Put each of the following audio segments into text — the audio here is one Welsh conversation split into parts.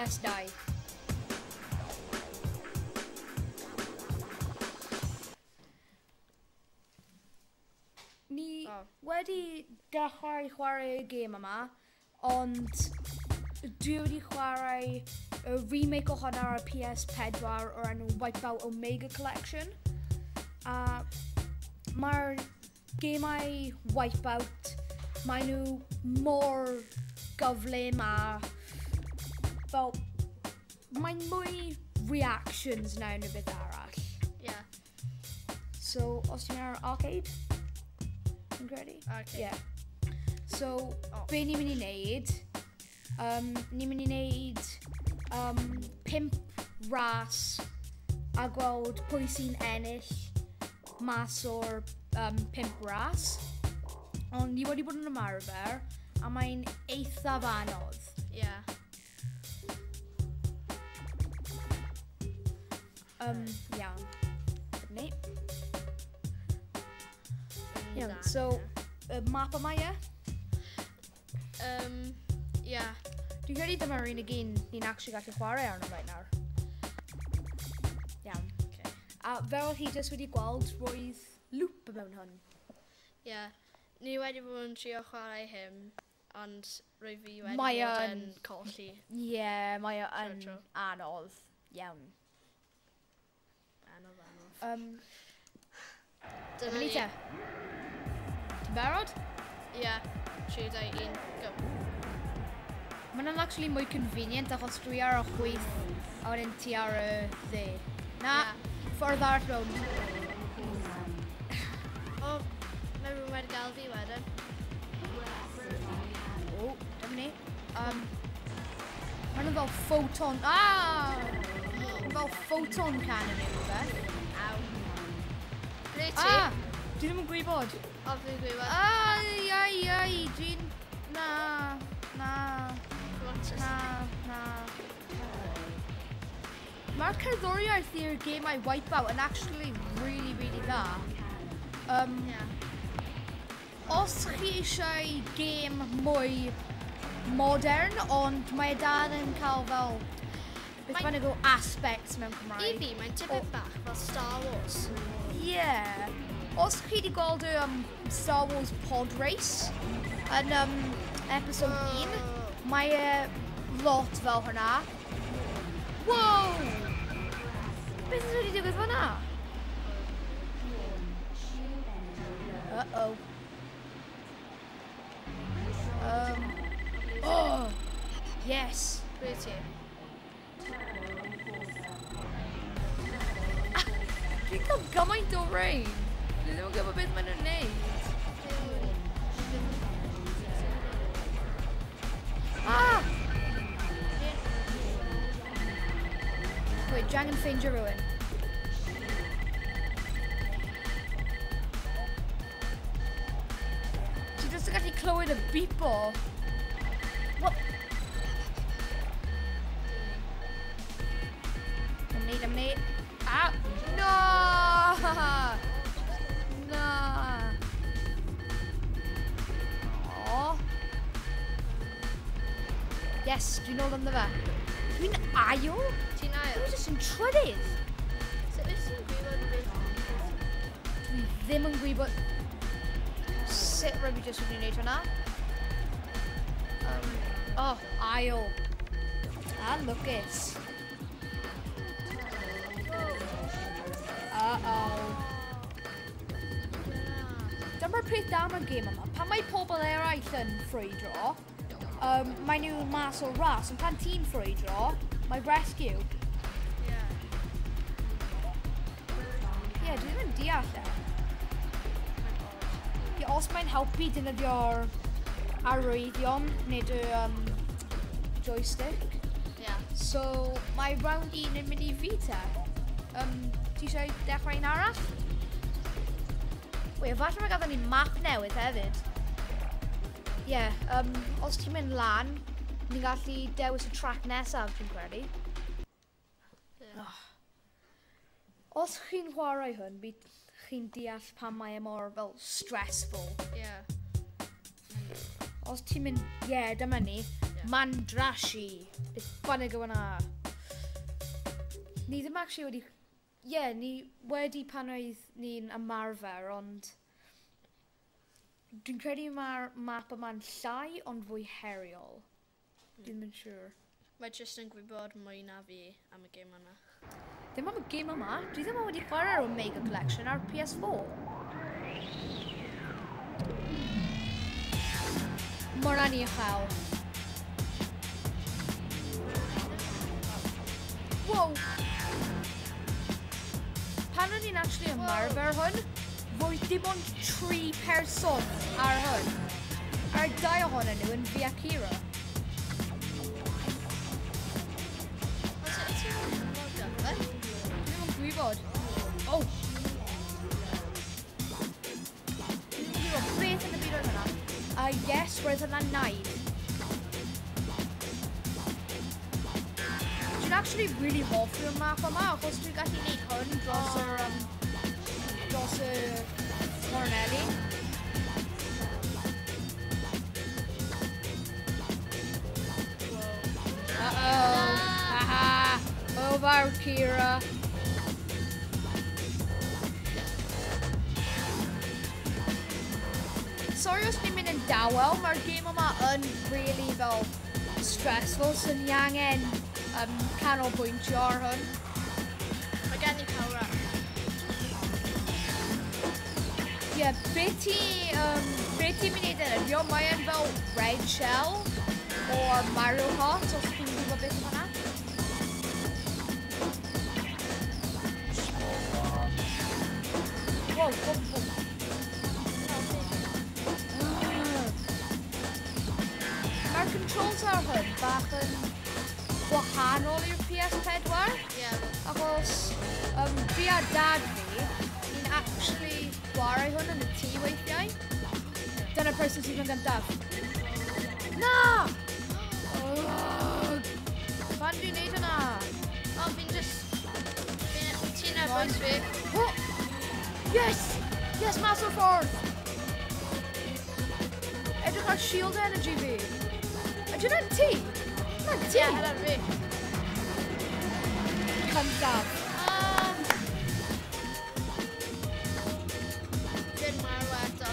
PS2. Ni wedi dechrau chwarae y gêm yma, ond dwi wedi chwarae y remake o hwnna ar y PS4 o'r enw Wipeout Omega Collection. A mae'r gemau Wipeout, mae nhw mor gyflym a fel mae'n mwy reactions na unrhyw beth arall. Yeah. So, os ti'n ar arcade? Ti'n credu? Arcade. Yeah. So, be ni'n mynd i wneud? Ni'n mynd i wneud 5 ras a gweld pwy sy'n ennill mas o'r 5 ras. Ond ni wedi bod yn ymarfer a mae'n eithaf anodd. Yeah. Iawn. Ni. Iawn, so, y map yma, ie? Yeah. Dwi'n credu dyma'r un y gyn ni'n actually gallu chwarae arno right nawr. Iawn. Okay. A fel chi jyst wedi gweld, roedd loop mewn hwn. Yeah. Ni wedi bod yn trio chwarae hyn, ond rwy fi wedi Mae bod yn- yn colli. Ie, mae o yn Tro. anodd. Iawn. Anodd. Dyma ni te. Ti'n barod? Yeah. 3, 2, 1, go. Mae'n actually mwy convenient achos dwi ar y chwith a wedyn ti ar y dde. Na, ffordd arall rownd. O, mae rhywun wedi gael fi wedyn. O, dyma ni. Mae'n fel photon... Ah! Fel photon cannon neu rhywbeth. Aw. Ble ti? Ah! Dwi ddim yn gwybod. O, fi'n gwybod. Ai, dwi'n... Na. Mae'r cerddoriaeth i'r gemau Wipeout yn actually really, really dda. Yeah. Os chi eisiau gêm mwy modern, ond mae dal yn cael fel... Beth bynnag o aspects mewn I Cymraeg. fi, mae'n tipyn bach fel Star Wars. Yeah. Os chi wedi gweld y Star Wars Pod Race yn episode 1, mae lot fel hwnna. Wow! Beth sydd wedi digwydd hwnna? Uh-oh. Oh! Yes! Ble ti? Dwi'n cael gymaint o rein. Dwi ddim yn gwybod beth maen nhw'n neud. Ah! Wait, Dragon ffeindio rhywun. Ti jyst yn gallu clywed y beepo. What? Dyma ni. Ah! No! No! Oh. Yes, dwi'n nôl ynddo fe. Dwi'n ail? Ti'n ail? Dwi'n jyst yn trydydd. Sut beth ti'n gwybod beth? Dwi ddim yn gwybod sut rhaid fi jyst wedi wneud hwnna. Ail. A lwcus. Uh-oh. Dyma'r peth da am y gêm yma. Pan mae pobl eraill yn ffrwydro, mae nhw mas o ras, ond pan ti'n ffrwydro, mae rescue. Yeah. Ie, dwi ddim yn deall e. Ie, os mae'n helpu defnyddio'r arwyddion, nid y joystick. Yeah. So, mae round 1 yn mynd I fi te. Ti eisiau dechrau un arall? Wei, falle mae gada ni map newydd hefyd. Ie, os ti'n mynd lan, ni'n gallu dewis y track nesaf, dwi'n credu. Yeah. Os chi'n chwarae hwn, bydd chi'n deall pan mae e mor fel stressful. Yeah. Os ti'n mynd, dyma ni. Mandrashi. Beth bynnag yw yna. Ni ddim actually wedi... ni wedi pan oedd ni'n ymarfer, ond... Dwi'n credu mae'r map yma'n llai ond fwy heriol. Dwi'n mynd siŵr. Mae jyst yn gwybod mwy na fi am y gêm yna. Ddim am y gêm yma. Dwi ddim wedi chwarae'r Omega Collection ar PS4. Mor aniachel. Wow! Pan o'n i'n actually ymarfer hwn, roedd dim ond 3 person ar hwn. A'r 2 ohonyn nhw yn fi a Kira. Dwi'n gwybod. Oh! Dwi'n gwybod beth yn y byd oedd hynna. Yes, roedd hynna'n 9. Dwi'n actually really hoffi'r map yma, achos dwi'n gallu gwneud hwn dros y Corneli. Uh-oh. Haha. Over, Kira. Sorry os ni'n mynd yn dawel, mae'r game yma yn really fel stressful, so ni angen canolbwyntio ar hwn. Mae gen i power up. Beth ti'n mynd i ddefnyddio? Mae yn fel red shell o'r Mario Kart, os ti'n gwybod beth yw hwnna. Wow. Mae'r controls ar hwn bach yn gwahanol i'r PS4. Achos fi a dad fi, ni'n actually chwarae hwn yn y tŷ weithiau. Dyna'r person sydd yn gyntaf. Na! Pan dwi'n neud hwnna? Ti'n erbyn fi. Yes! Yes, mas o'r ffordd! Edrych ar shield energy fi. Ydyn nhw'n ti? Na'n ti? Hela fi. Cyntaf. Dyn marw eto.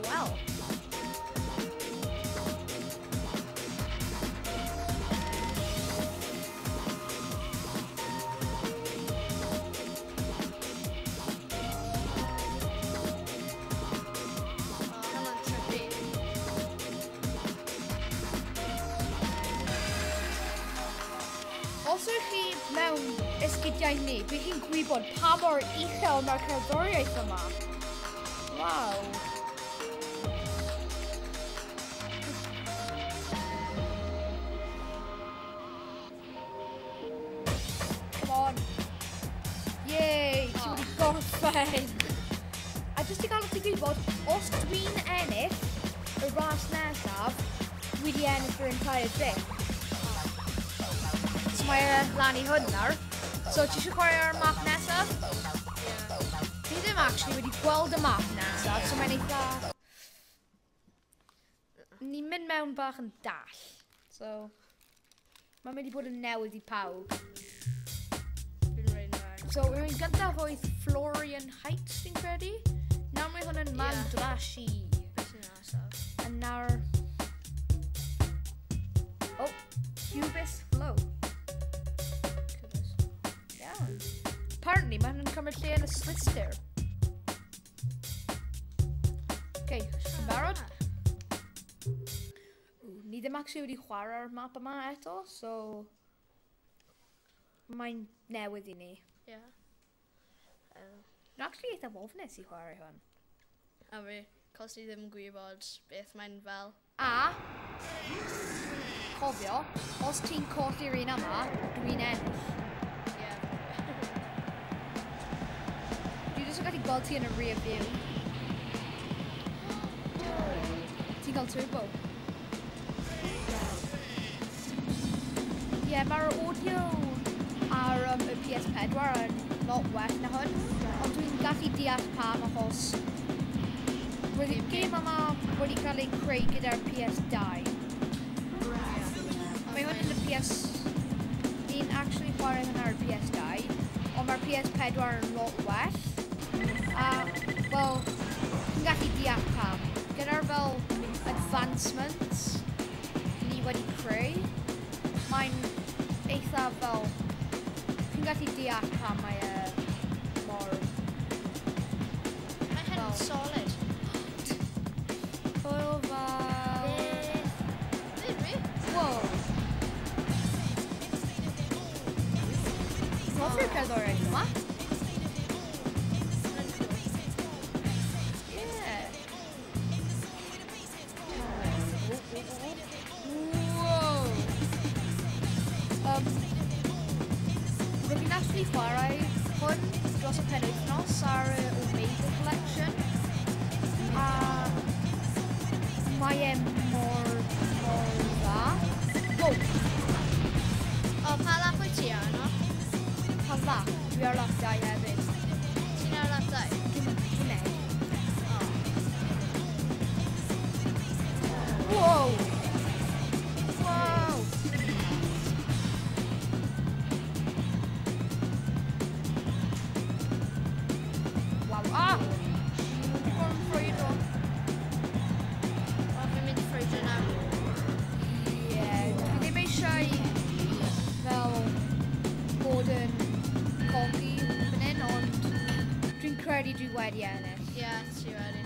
Wel. Hela'n trippy. Os ydych chi mewn esgidiau ni, bydd chi'n gwybod pa mor uchel mae'r cerddoriaeth yma. Wow. Come on. Yay, ti wedi gorffen. A jyst i gael ti gwybod, os dwi'n ennill y ras nesaf, dwi wedi ennill yr entire thing. So mae lan i hwn nawr. So ti eisiau chwarae'r map nesaf? Fi ddim actually wedi gweld y map nesaf, so mae'n eitha... Ni'n mynd mewn bach yn dall. So... Mae'n mynd i bod yn newydd i pawb. Dwi'n rhaid yn rhaid. So yw'n gyntaf oedd Florian Heights, fi'n credu? Nawr mae hwn yn Mandrashi. Beth sy'n nesaf? And nawr... Oh, Cubis Flow. Apparently, mae'n cymryd lle yn y Slister. Okay, ti'n barod? Ni ddim actually wedi chwarae'r map yma eto, so... Mae'n newydd i ni. Yn actually eitha ofnus i chwarae hwn. A fi, cos ni ddim yn gwybod beth mae'n fel. A... Cofio, os ti'n colli'r un yma, dwi'n ennill. Dwi'n gallu gweld ti yn y rear view. Ti'n cael turbo? Mae'r audio ar y PS4 yn lot well na hwn. Ond dwi'n gallu deall pam achos Roedd y gêm yma wedi cael ei creu gyda'r PS2. Mae hwn yn y PS... Ni'n actually chwarae hwn ar y PS2, ond mae'r PS4 yn lot well. A, wel, chi'n gallu deall pam. Gyda'r fel advancements ni wedi creu, mae'n eitha fel... Chi'n gallu deall pam mae mor... Mae hyn yn solid. Hwyl fa... Wow. Hoffi'r cerddoriaeth yma? Yeah. Wow. Rwy'n fi'n actually chwarae hwn dros y penwythnos ar y Omega Collection. A mae e mor dda. Wow. O, pa lap wyt ti arno? Pa lap? Dwi ar lap 2 hefyd. Ti'n ar lap 2? Cymeg. O. Wow! Wow! Wow! Ah! Dwi'n ffrwydro. O, fi'n mynd i ffrwydro nawr. Ie, dwi ddim eisiau fel bod yn cogi fan hyn, ond dwi'n credu dwi wedi ennill. Ie, ti wedi.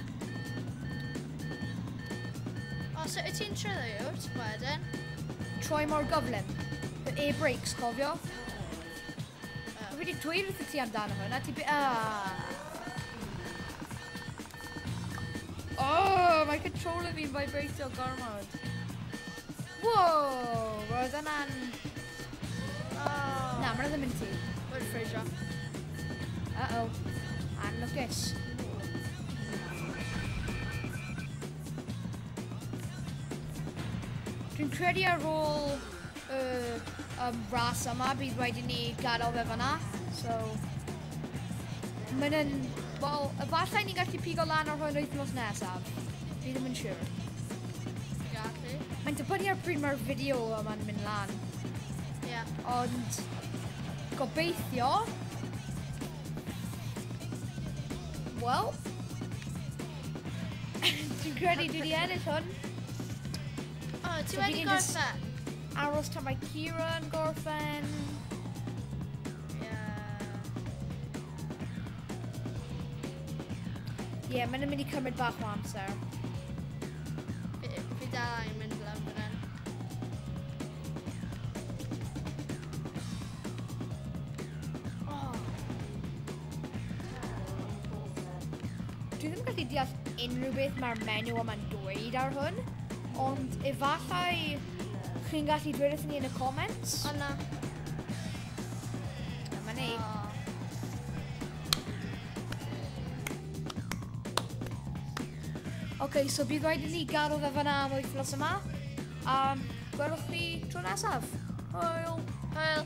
O, so wyt ti'n triliwt wedyn? Troi mor gyflym. Y e-brakes, cofio? Dwi wedi dweud wrth ti amdano hwn, a ti... Oh, mae controller fi'n vibratio gormod. Wow, roedd yna'n... Na, mae'n ddim yn ti. Wyt ffrwydro. Uh-oh. Anlwcus. Dwi'n credu ar ôl ras yma bydd rhaid i ni gadael fe fan'na. So, mae'n yn... Wel, efallai ni'n gallu pigo lan ar hwn wythnos nesaf. Fi ddim yn siŵr. Gallu. Mae'n dibynnu ar pryd mae'r fideo yma'n mynd lan. Ie. Ond, gobeithio... Wel... Dwi'n credu dwi wedi ennill hwn. O, ti So wedi fi 'di jyst- gorffen? Aros tan mae Kira yn gorffen. Ie. Ie, mae'n mynd i cymryd bach o amser. Fi dal angen mynd lawr fan hyn. Dwi ddim yn gallu deall unrhyw beth mae'r menu yma'n dweud ar hwn, ond efallai chi'n gallu dweud wrthyn ni yn y comments. O na. Dyma ni. Okay, so bydd rhaid i ni gadw fe fan'na am wythnos yma. Gwelwch chi tro nesaf. Hwyl. Hwyl.